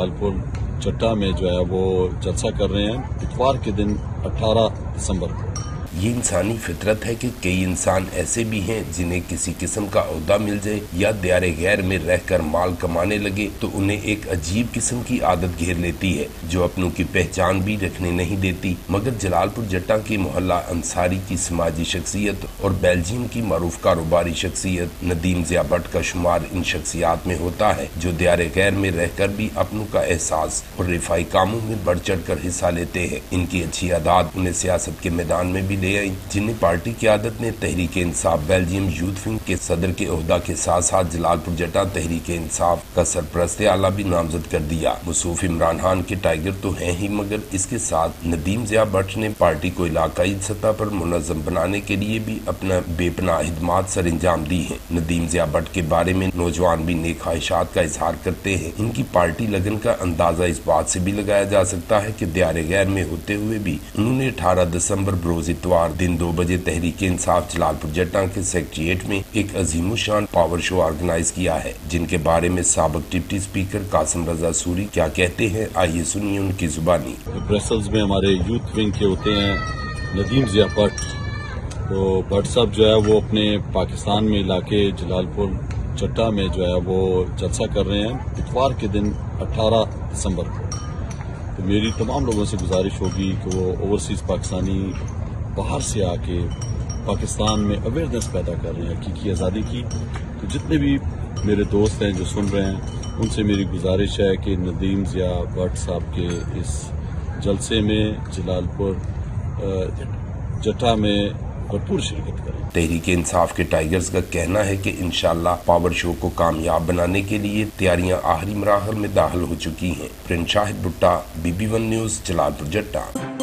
जलालपुर जट्टा में जो है वो जलसा कर रहे हैं इतवार के दिन 18 दिसंबर को। ये इंसानी फितरत है कि कई इंसान ऐसे भी हैं जिन्हें किसी किस्म का ओहदा मिल जाए या दियारे गैर में रहकर माल कमाने लगे तो उन्हें एक अजीब किस्म की आदत घेर लेती है जो अपनों की पहचान भी रखने नहीं देती। मगर जलालपुर जट्टा की मोहल्ला अंसारी की समाजी शख्सियत और बेल्जियम की मरूफ कारोबारी शख्सियत नदीम ज़िया भट्ट का शुमार इन शख्सियात में होता है जो दियारे गैर में रहकर भी अपनों का एहसास और रिफाई कामों में बढ़ चढ़ कर हिस्सा लेते हैं। इनकी अच्छी आदत उन्हें सियासत के मैदान में भी ले आई, जिन्हें पार्टी की आदत ने Tehreek Insaf Belgium youth wing के सदर के ओहदा के साथ साथ जलालपुर जट्टा तहरीक इंसाफ का सरपरस्त आला भी नामजद कर दिया। मुसूफ इमरान खान के टाइगर तो हैं ही, मगर इसके साथ नदीम ज़िया भट्ट ने पार्टी को इलाकाई सतह पर मुनज़्ज़म बनाने के लिए भी अपना बेपनाह खिदमात सर अंजाम दी है। नदीम ज़िया भट्ट के बारे में नौजवान भी नेक ख्वाहिशात का इजहार करते हैं। इनकी पार्टी लगन का अंदाजा इस बात से भी लगाया जा सकता है कि दियारे गैर में होते हुए भी उन्होंने 18 दिसंबर बरोज इतवार दिन 2 बजे तहरीक इंसाफ जलालपुर जट्टा के सेक्रेटेरिएट में एक अजीमुशान पावर शो ऑर्गेनाइज किया है, जिनके बारे में साबिक डिप्टी स्पीकर कासिम रजा सूरी क्या कहते हैं, आइए सुनिए उनकी जुबानी। ब्रसल्स में हमारे यूथ विंग के होते हैं नदीम ज़िया भट्ट, तो भट्ट साहब जो है वो अपने पाकिस्तान में इलाके जलालपुर जट्टा में जो है वो जलसा कर रहे हैं इतवार के दिन 18 दिसंबर को। तो मेरी तमाम लोगों से गुजारिश होगी कि वो ओवरसीज पाकिस्तानी बाहर से आके पाकिस्तान में अवेयरनेस पैदा कर रहे हैं हकीकी आज़ादी की। तो जितने भी मेरे दोस्त हैं जो सुन रहे हैं उनसे मेरी गुजारिश है कि नदीम ज़िया भट्ट साहब के इस जलसे में जलालपुर जट्टा में भरपूर शिरकत करें। तहरीक इंसाफ के टाइगर्स का कहना है कि इंशाअल्लाह पावर शो को कामयाब बनाने के लिए तैयारियां आखिरी मराहल में दाखिल हो चुकी हैं। प्रिंस शाहिद भुट्टा, BB1 न्यूज़, जलालपुर जट्टा।